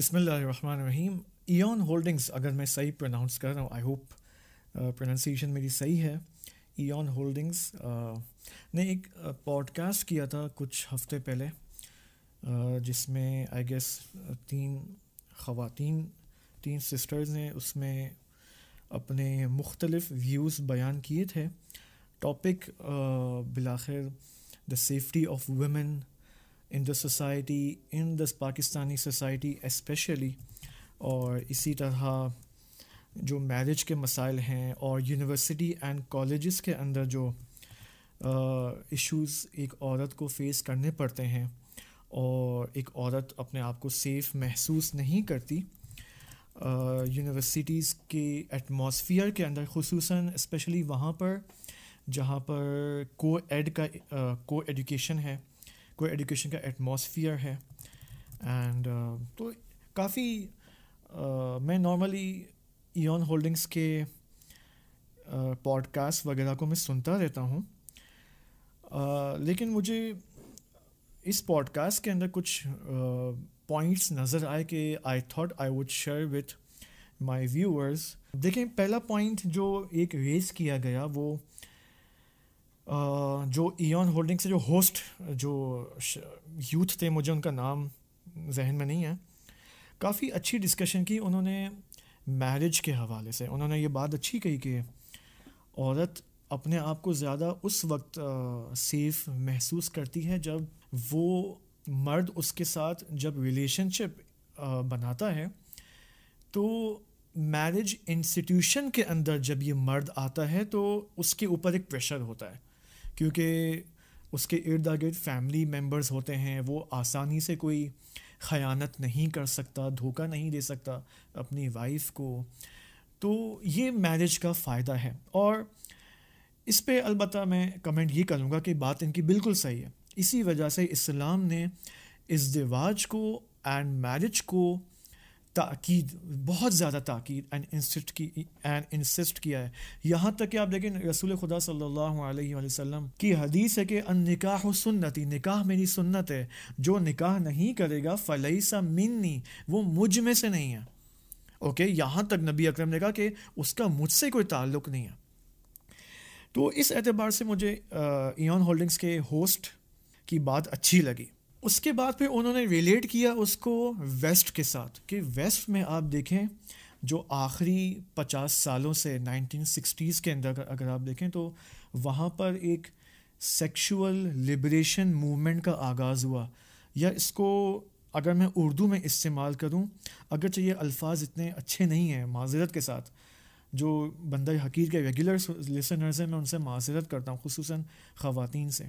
بسم اللہ الرحمن الرحیم. ایون ہولڈنگز، اگر میں صحیح پروناؤنس کر رہا ہوں، آئی ہوپ پروننسیشن میری صحیح ہے. ایون ہولڈنگز نے ایک پوڈ کاسٹ کیا تھا کچھ ہفتے پہلے، جس میں آئی گیس تین سسٹرز نے اس میں اپنے مختلف ویوز بیان کیے تھے. ٹاپک بالآخر the safety of women in the society, in the Pakistani society specially, اور اسی طرح جو میرج کے مسائل ہیں اور یونیورسٹی اینڈ کالجز کے اندر جو ایشوز ایک عورت کو فیس کرنے پڑتے ہیں اور ایک عورت اپنے آپ کو سیف محسوس نہیں کرتی یونیورسٹیز کے ایٹماسفیئر کے اندر، خصوصاً اسپیشلی وہاں پر جہاں پر کو ایڈوکیشن ہے، کو ایڈوکیشن کا ایٹماسفیئر ہے. اینڈ تو کافی میں نارملی ایون ہولڈنگس کے پوڈ کاسٹ وغیرہ کو میں سنتا رہتا ہوں، لیکن مجھے اس پوڈ کاسٹ کے اندر کچھ پوائنٹس نظر آئے کہ I thought I would share with my viewers. دیکھیں، پہلا پوائنٹ جو ایک ریز کیا گیا وہ جو ایون ہولڈنگ سے جو ہوسٹ جو یوتھ تھے، مجھے ان کا نام ذہن میں نہیں ہے، کافی اچھی ڈسکشن کی انہوں نے میرج کے حوالے سے. انہوں نے یہ بات اچھی کہی کہ عورت اپنے آپ کو زیادہ اس وقت سیف محسوس کرتی ہے جب وہ مرد اس کے ساتھ جب ریلیشن شپ بناتا ہے، تو میرج انسٹیٹیوشن کے اندر جب یہ مرد آتا ہے تو اس کے اوپر ایک پریشر ہوتا ہے، کیونکہ اس کے ارد گرد فیملی ممبرز ہوتے ہیں. وہ آسانی سے کوئی خیانت نہیں کر سکتا، دھوکہ نہیں دے سکتا اپنی وائف کو. تو یہ میرج کا فائدہ ہے، اور اس پہ البتہ میں کمنٹ یہ کروں گا کہ بات ان کی بالکل صحیح ہے. اسی وجہ سے اسلام نے ازدواج کو اینڈ میرج کو تاکید، بہت زیادہ تاکید اینڈ انسسٹ کیا ہے. یہاں تک کہ آپ دیکھیں رسول خدا صلی اللہ علیہ وسلم کی حدیث ہے کہ النکاح سنتی، نکاح میری سنت ہے، جو نکاح نہیں کرے گا فلیس منی، وہ مجھ میں سے نہیں ہے. اوکے، یہاں تک نبی اکرم نے کہا کہ اس کا مجھ سے کوئی تعلق نہیں ہے. تو اس اعتبار سے مجھے ایون ہولڈنگز کے ہوسٹ کی بات اچھی لگی. اس کے بعد پھر انہوں نے ریلیٹ کیا اس کو ویسٹ کے ساتھ، کہ ویسٹ میں آپ دیکھیں جو آخری 50 سالوں سے 1960s کے اندر اگر آپ دیکھیں تو وہاں پر ایک سیکشول لبریشن موومنٹ کا آغاز ہوا. یا اس کو اگر میں اردو میں استعمال کروں، اگرچہ یہ الفاظ اتنے اچھے نہیں ہیں، معذرت کے ساتھ جو بندہ حقیر کے ریگولر لسنرز ہیں میں ان سے معذرت کرتا ہوں، خصوصاً خواتین سے،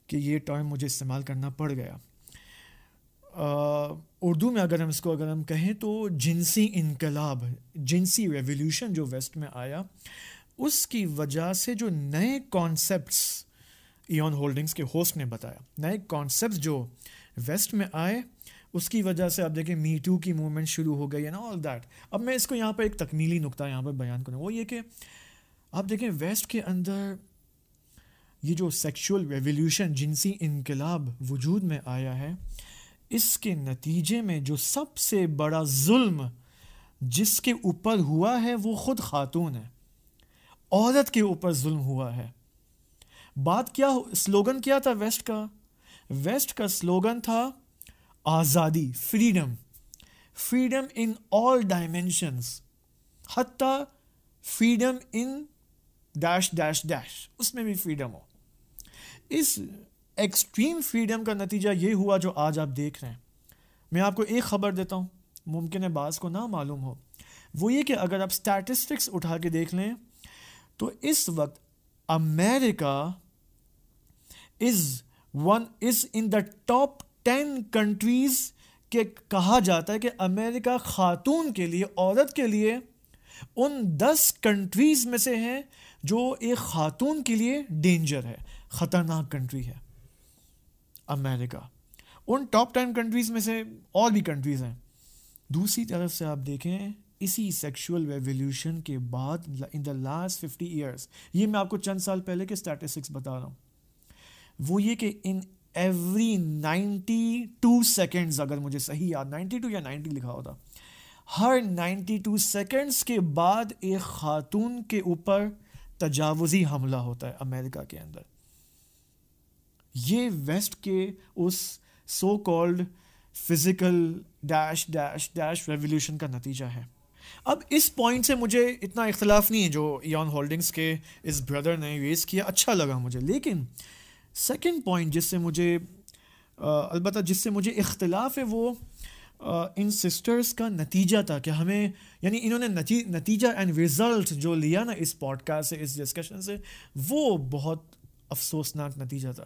کہ یہ ٹرم مجھے استعمال کرنا پڑ گیا. اردو میں اگر ہم کہیں تو جنسی انقلاب، جنسی ریولیوشن جو ویسٹ میں آیا، اس کی وجہ سے جو نئے کانسیپٹس ایون ہولڈنگز کے ہوسٹ نے بتایا، نئے کانسیپٹس جو ویسٹ میں آئے، اس کی وجہ سے آپ دیکھیں می ٹو کی موومنٹ شروع ہو گئی ہے نا، آل دیٹ. اب میں اس کو یہاں پر ایک تکمیلی نقطہ یہاں پر بیان کروں، وہ یہ کہ آپ دیکھیں ویسٹ کے اندر یہ جو سیکشول ریولیوشن، جنسی انقلاب وجود میں آیا ہے، اس کے نتیجے میں جو سب سے بڑا ظلم جس کے اوپر ہوا ہے وہ خود خاتون ہے، عورت کے اوپر ظلم ہوا ہے. بات کیا، سلوگن کیا تھا ویسٹ کا؟ ویسٹ کا سلوگن تھا آزادی، freedom, freedom in all dimensions, حتیٰ freedom in dash dash dash, اس میں بھی فریڈم ہو. اس ایکسٹریم فریڈم کا نتیجہ یہ ہوا جو آج آپ دیکھ رہے ہیں. میں آپ کو ایک خبر دیتا ہوں، ممکن ہے بعض کو نہ معلوم ہو، وہ یہ کہ اگر آپ سٹیٹسٹکس اٹھا کے دیکھ لیں تو اس وقت امریکہ از ان دا ٹاپ 10 کنٹریز کہ کہا جاتا ہے کہ امریکہ خاتون کے لیے، عورت کے لیے ان 10 کنٹریز میں سے ہے جو ایک خاتون کے لیے ڈینجر ہے، خطرناک کنٹری ہے امریکہ. ان ٹاپ 10 کنٹریز میں سے اور بھی کنٹریز ہیں. دوسری طرف سے آپ دیکھیں اسی سیکشول ریولیوشن کے بعد ان دا لاسٹ 50 ایئرس، یہ میں آپ کو چند سال پہلے کے اسٹیٹسٹکس بتا رہا ہوں، وہ یہ کہ ان ایوری 92 سیکنڈز، اگر مجھے صحیح یاد 92 یا 90 لکھا ہوتا، ہر 92 سیکنڈز کے بعد ایک خاتون کے اوپر تجاوزی حملہ ہوتا ہے امریکہ کے اندر. یہ ویسٹ کے اس so called physical dash dash dash revolution کا نتیجہ ہے. اب اس پوائنٹ سے مجھے اتنا اختلاف نہیں ہے جو ایان ہولڈنگز کے اس بردر نے ریز کیا، اچھا لگا مجھے. لیکن سیکنڈ پوائنٹ جس سے مجھے البتہ جس سے مجھے اختلاف ہے وہ ان سسٹرز کا نتیجہ تھا کہ ہمیں، یعنی انہوں نے نتیجہ اینڈ رزلٹ جو لیا نا اس پوڈ کاسٹ سے، اس ڈسکشن سے، وہ بہت افسوسناک نتیجہ تھا.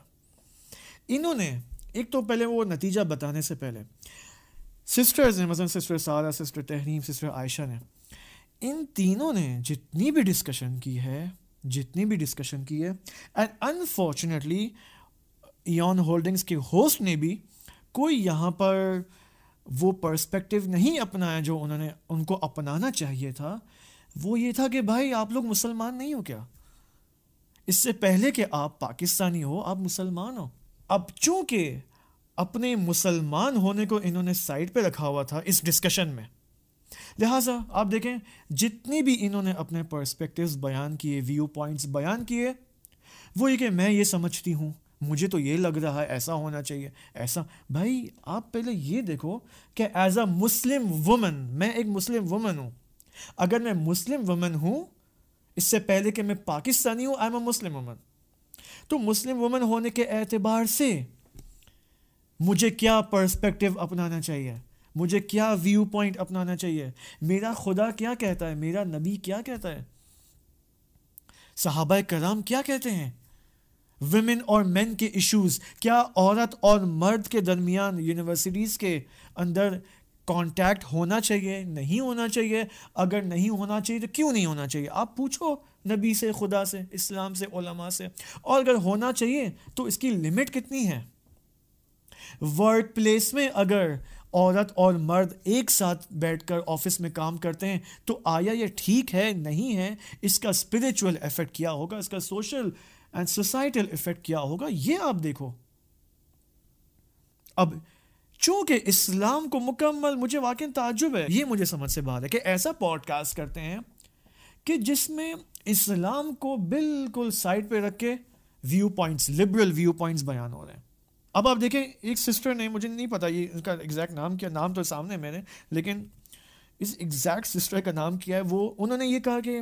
انہوں نے ایک تو پہلے وہ نتیجہ بتانے سے پہلے سسٹرز نے، مثلا سسٹر سارہ، سسٹر تحریم، سسٹر عائشہ نے، ان تینوں نے جتنی بھی ڈسکشن کی ہے اینڈ انفارچونیٹلی ایان ہولڈنگز کے ہوسٹ نے بھی کوئی یہاں پر وہ پرسپیکٹو نہیں اپنایا جو ان کو اپنانا چاہیے تھا. وہ یہ تھا کہ بھائی آپ لوگ مسلمان نہیں ہو کیا؟ اس سے پہلے کہ آپ پاکستانی ہو آپ مسلمان ہو. اب چونکہ اپنے مسلمان ہونے کو انہوں نے سائڈ پہ رکھا ہوا تھا اس ڈسکشن میں، لہٰذا آپ دیکھیں جتنی بھی انہوں نے اپنے پرسپیکٹیوز بیان کیے، ویو پوائنٹس بیان کیے، وہ یہ کہ میں یہ سمجھتی ہوں، مجھے تو یہ لگ رہا ہے، ایسا ہونا چاہیے، ایسا. بھائی آپ پہلے یہ دیکھو کہ ایز اے مسلم وومن، میں ایک مسلم وومن ہوں. اگر میں مسلم وومن ہوں، اس سے پہلے کہ میں پاکستانی ہوں، I am a Muslim woman, تو مسلم وومن ہونے کے اعتبار سے مجھے کیا پرسپیکٹیو اپنانا چاہیے، مجھے کیا ویو پوائنٹ اپنانا چاہیے، میرا خدا کیا کہتا ہے، میرا نبی کیا کہتا ہے، صحابہ کرام کیا کہتے ہیں، ویمن اور مین کے ایشوز، کیا عورت اور مرد کے درمیان یونیورسٹیز کے اندر کانٹیکٹ ہونا چاہیے، نہیں ہونا چاہیے، اگر نہیں ہونا چاہیے تو کیوں نہیں ہونا چاہیے، آپ پوچھو نبی سے، خدا سے، اسلام سے، علماء سے. اور اگر ہونا چاہیے تو اس کی لمٹ کتنی ہے. ورک پلیس میں اگر عورت اور مرد ایک ساتھ بیٹھ کر آفس میں کام کرتے ہیں تو آیا یہ ٹھیک ہے، نہیں ہے، اس کا اسپریچول ایفیکٹ کیا ہوگا، اس کا سوشل اینڈ سوسائٹل ایفیکٹ کیا ہوگا، یہ آپ دیکھو. اب چونکہ اسلام کو مکمل، مجھے واقعی تعجب ہے، یہ مجھے سمجھ سے باہر ہے کہ ایسا پوڈ کاسٹ کرتے ہیں کہ جس میں اسلام کو بالکل سائڈ پہ رکھ کے viewpoints, liberal viewpoints بیان ہو رہے ہیں. اب آپ دیکھیں ایک سسٹر نے، مجھے نہیں پتا یہ ان کا ایگزیکٹ نام کیا، نام تو سامنے میرے، لیکن اس ایگزیکٹ سسٹر کا نام کیا ہے، وہ انہوں نے یہ کہا کہ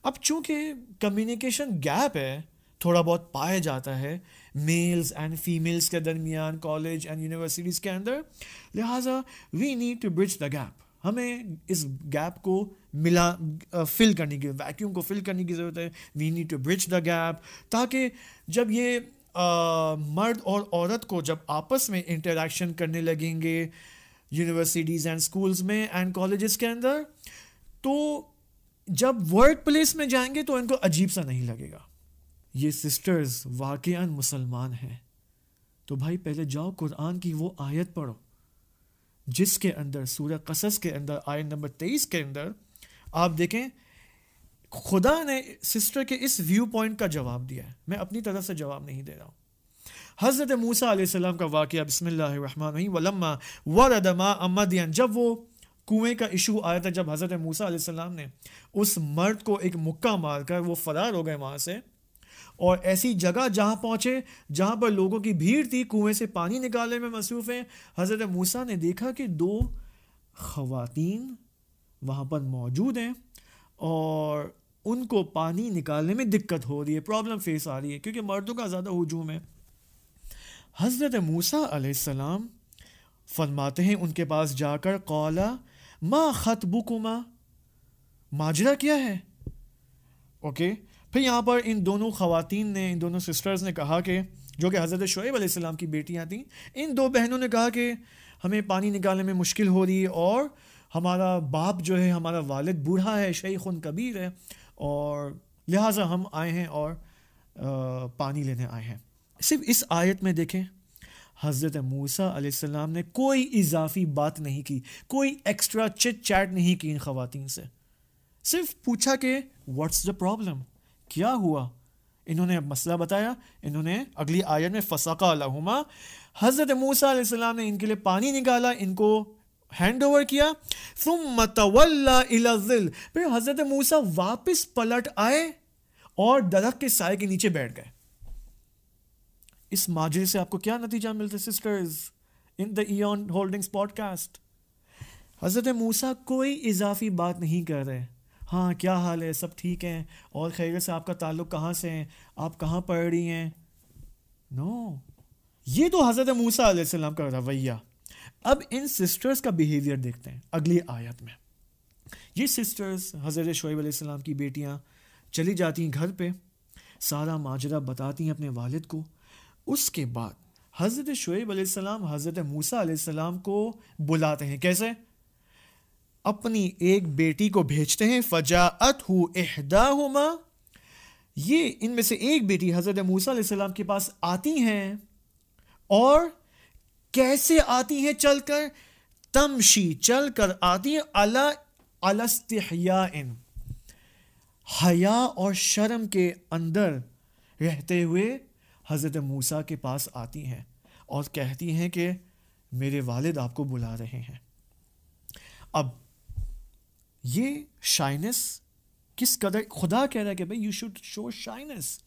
اب چونکہ کمیونیکیشن گیپ ہے، تھوڑا بہت پایا جاتا ہے میلز اینڈ فیمیلز کے درمیان کالج اینڈ یونیورسٹیز کے اندر، لہٰذا we need to bridge the gap, ہمیں اس گیپ کو فل کرنے کی، ویکیوم کو فل کرنے کی ضرورت ہے. We need to bridge the gap, تاکہ جب یہ مرد اور عورت کو جب آپس میں انٹریکشن کرنے لگیں گے یونیورسٹیز اینڈ اسکولز میں اینڈ کالجز کے اندر، تو جب ورک پلیس میں جائیں گے تو ان کو عجیب سا نہیں لگے گا. یہ سسٹرز واقعاً مسلمان ہیں تو بھائی پہلے جاؤ قرآن کی وہ آیت پڑھو جس کے اندر سورہ قصص کے اندر آیت نمبر 23 کے اندر آپ دیکھیں خدا نے سسٹر کے اس ویو پوائنٹ کا جواب دیا ہے. میں اپنی طرف سے جواب نہیں دے رہا ہوں. حضرت موسیٰ علیہ السلام کا واقعہ، بسم اللہ الرحمن الرحیم، وَلَمَّا وَرَدَ مَاءَ مَدْیَن، جب وہ کنویں کا ایشو آیا تھا، جب حضرت موسیٰ علیہ السلام نے اس مرد کو ایک مکہ مار کر وہ فرار ہو گئے وہاں سے، اور ایسی جگہ جہاں پہنچے جہاں پر لوگوں کی بھیڑ تھی، کنویں سے پانی نکالنے میں مصروف ہیں، حضرت موسیٰ نے دیکھا کہ 2 خواتین وہاں پر موجود ہیں اور ان کو پانی نکالنے میں دقت ہو رہی ہے، پرابلم فیس آ رہی ہے کیونکہ مردوں کا زیادہ ہجوم ہے. حضرت موسیٰ علیہ السلام فرماتے ہیں ان کے پاس جا کر، قَالَ مَا خَطْبُكُمَا، ماجرا کیا ہے. اوکے، پھر یہاں پر ان دونوں خواتین نے، ان دونوں سسٹرز نے کہا کہ، جو کہ حضرت شعیب علیہ السلام کی بیٹیاں تھیں، ان 2 بہنوں نے کہا کہ ہمیں پانی نکالنے میں مشکل ہو رہی ہے اور ہمارا باپ جو ہے، ہمارا والد بوڑھا ہے، شیخ کبیر ہے، اور لہٰذا ہم آئے ہیں اور پانی لینے آئے ہیں. صرف اس آیت میں دیکھیں حضرت موسیٰ علیہ السلام نے کوئی اضافی بات نہیں کی، کوئی ایکسٹرا چٹ چیٹ نہیں کی ان خواتین سے، صرف پوچھا کہ واٹس دا پرابلم، کیا ہوا، انہوں نے اب مسئلہ بتایا. انہوں نے اگلی آیت میں فسقا لہما, حضرت موسیٰ علیہ السلام نے ان کے لیے پانی نکالا, ان کو ہینڈ اوور کیا. ثم تولی الی الظل, پھر حضرت موسیٰ واپس پلٹ آئے اور درخت کے سائے کے نیچے بیٹھ گئے. اس ماجرے سے آپ کو کیا نتیجہ ملتا ہے سسٹرز ان دا ایون ہولڈنگز پوڈ کاسٹ؟ حضرت موسیٰ کوئی اضافی بات نہیں کر رہے. ہاں کیا حال ہے, سب ٹھیک ہیں, اور خیریت سے, آپ کا تعلق کہاں سے ہے, آپ کہاں پڑھ رہی ہیں؟ نو, یہ تو حضرت موسیٰ علیہ السلام کا رویہ. اب ان سسٹرز کا بیہیویئر دیکھتے ہیں اگلی آیت میں. یہ سسٹرز حضرت شعیب علیہ السلام کی بیٹیاں چلی جاتی ہیں گھر پہ, سارا ماجرا بتاتی ہیں اپنے والد کو. اس کے بعد حضرت شعیب علیہ السلام حضرت موسیٰ علیہ السلام کو بلاتے ہیں. کیسے؟ اپنی ایک بیٹی کو بھیجتے ہیں. فَجَاءَتْهُ إِحْدَاهُمَا, یہ ان میں سے ایک بیٹی حضرت موسیٰ علیہ السلام کے پاس آتی ہیں. اور کیسے آتی ہیں؟ چل کر. تمشی, چل کر آتی ہیں. عَلَى اسْتِحْيَاءٍ, حیا اور شرم کے اندر رہتے ہوئے حضرت موسیٰ کے پاس آتی ہیں اور کہتی ہیں کہ میرے والد آپ کو بلا رہے ہیں. اب یہ شائنس کس قدر, خدا کہہ رہا ہے کہ بھئی you should show shyness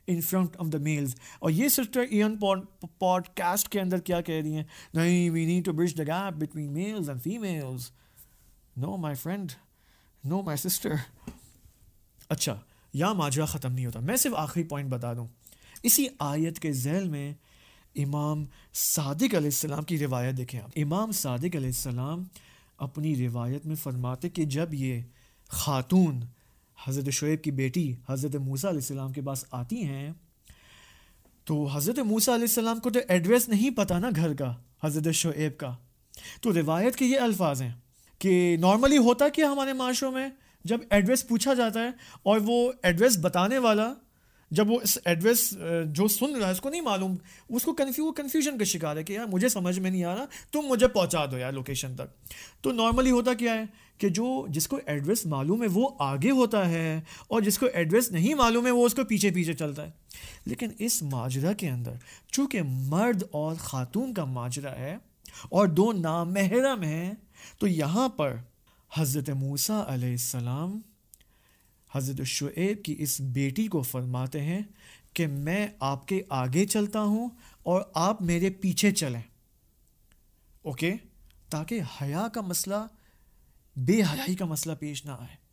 in front of the males. اور یہ سسٹر ایون پوڈ کاسٹ کے اندر کیا کہہ رہی ہیں؟ نہیں, we need to bridge the gap between males and females. No my friend, no my sister. اچھا, یہاں ماجرا ختم نہیں ہوتا. میں صرف آخری پوائنٹ بتا دوں. اسی آیت کے ذیل میں امام صادق علیہ السلام کی روایت دیکھیں آپ. امام صادق علیہ السلام اپنی روایت میں فرماتے کہ جب یہ خاتون حضرت شعیب کی بیٹی حضرت موسیٰ علیہ السلام کے پاس آتی ہیں تو حضرت موسیٰ علیہ السلام کو تو ایڈریس نہیں پتا نا گھر کا, حضرت شعیب کا. تو روایت کے یہ الفاظ ہیں کہ نارملی ہوتا کیا ہمارے معاشروں میں, جب ایڈریس پوچھا جاتا ہے اور وہ ایڈریس بتانے والا جب وہ اس ایڈریس جو سن رہا ہے اس کو نہیں معلوم, اس کو کنفیوژن کا شکار ہے کہ یار مجھے سمجھ میں نہیں آ رہا, تم مجھے پہنچا دو یار لوکیشن تک. تو نارملی ہوتا کیا ہے کہ جس کو ایڈریس معلوم ہے وہ آگے ہوتا ہے اور جس کو ایڈریس نہیں معلوم ہے وہ اس کو پیچھے پیچھے چلتا ہے. لیکن اس ماجرا کے اندر چونکہ مرد اور خاتون کا ماجرا ہے اور دو نامحرم ہیں, تو یہاں پر حضرت موسیٰ علیہ السلام حضرت شعیب کی اس بیٹی کو فرماتے ہیں کہ میں آپ کے آگے چلتا ہوں اور آپ میرے پیچھے چلیں, اوکے, تاکہ حیا کا مسئلہ, بے حیائی کا مسئلہ پیش نہ آئے.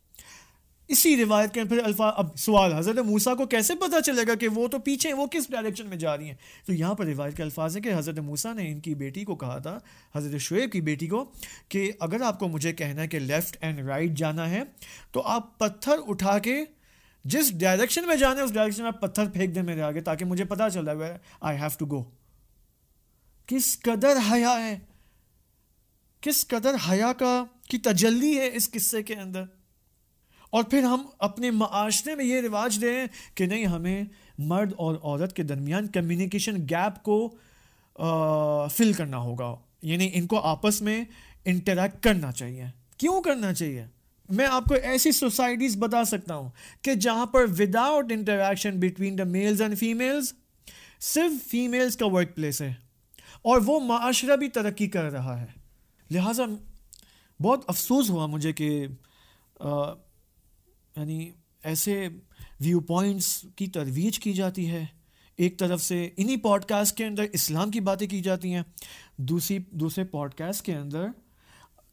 اسی روایت کے پھر الفاظ. اب سوال, حضرت موسیٰ کو کیسے پتہ چلے گا کہ وہ تو پیچھے ہیں, وہ کس ڈائریکشن میں جا رہی ہیں؟ تو یہاں پر روایت کے الفاظ ہیں کہ حضرت موسیٰ نے ان کی بیٹی کو کہا تھا, حضرت شعیب کی بیٹی کو, کہ اگر آپ کو مجھے کہنا ہے کہ لیفٹ اینڈ رائٹ جانا ہے تو آپ پتھر اٹھا کے جس ڈائریکشن میں جانا ہے اس ڈائریکشن میں آپ پتھر پھینک دیں میرے آگے تاکہ مجھے پتہ چل رہا ہے آئی ہیو ٹو گو. کس قدر حیا ہے, کس قدر حیا کی تجلی ہے اس قصے کے اندر. اور پھر ہم اپنے معاشرے میں یہ رواج دیں کہ نہیں, ہمیں مرد اور عورت کے درمیان کمیونیکیشن گیپ کو فل کرنا ہوگا, یعنی ان کو آپس میں انٹریکٹ کرنا چاہیے. کیوں کرنا چاہیے؟ میں آپ کو ایسی سوسائٹیز بتا سکتا ہوں کہ جہاں پر without interaction between the males and females صرف فیمیلز کا ورک پلیس ہے اور وہ معاشرہ بھی ترقی کر رہا ہے. لہٰذا بہت افسوس ہوا مجھے کہ یعنی ایسے ویو پوائنٹس کی ترویج کی جاتی ہے. ایک طرف سے انہی پوڈ کاسٹ کے اندر اسلام کی باتیں کی جاتی ہیں, دوسرے پوڈ کاسٹ کے اندر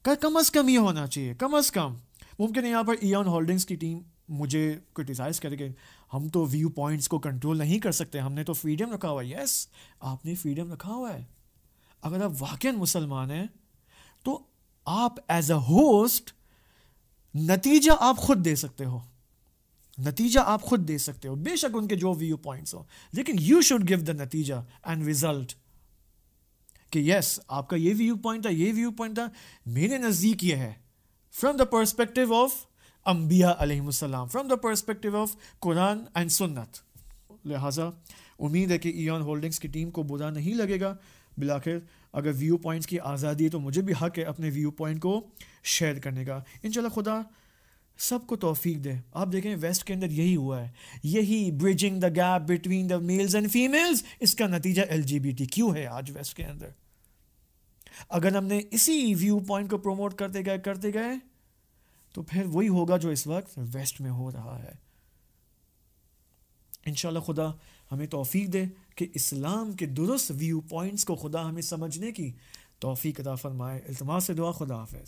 کم از کم یہ ہونا چاہیے, کم از کم. ممکن ہے یہاں پر ایون ہولڈنگز کی ٹیم مجھے کرٹیسائز کرے کہ ہم تو ویو پوائنٹس کو کنٹرول نہیں کر سکتے, ہم نے تو فریڈم رکھا ہوا ہے. یس, آپ نے فریڈم رکھا ہوا ہے. اگر آپ واقعاً مسلمان ہیں تو آپ ایز اے ہوسٹ نتیجہ آپ خود دے سکتے ہو, نتیجہ آپ خود دے سکتے ہو, بے شک ان کے جو ویو پوائنٹس ہو, لیکن یو شوڈ گیو دا نتیجہ اینڈ ریزلٹ کہ یس آپ کا یہ ویو پوائنٹ تھا, یہ ویو پوائنٹ تھا, میرے نزدیک یہ ہے فرام دا پرسپیکٹیو آف انبیاء علیہم السلام, from the perspective of Quran and سنت. لہٰذا امید ہے کہ ایون ہولڈنگز کی ٹیم کو برا نہیں لگے گا. بالآخر اگر ویو پوائنٹس کی آزادی ہے تو مجھے بھی حق ہے اپنے ویو پوائنٹ کو شیئر کرنے کا. انشاءاللہ خدا سب کو توفیق دے. آپ دیکھیں ویسٹ کے اندر یہی ہوا ہے, یہی bridging the gap between the males and females, اس کا نتیجہ LGBTQ ہے آج ویسٹ کے اندر. اگر ہم نے اسی ویو پوائنٹ کو پروموٹ کرتے گئے تو پھر وہی ہوگا جو اس وقت ویسٹ میں ہو رہا ہے. انشاءاللہ خدا ہمیں توفیق دے کہ اسلام کے درست ویو پوائنٹس کو خدا ہمیں سمجھنے کی توفیق عطا فرمائے. التماس سے دعا. خدا حافظ.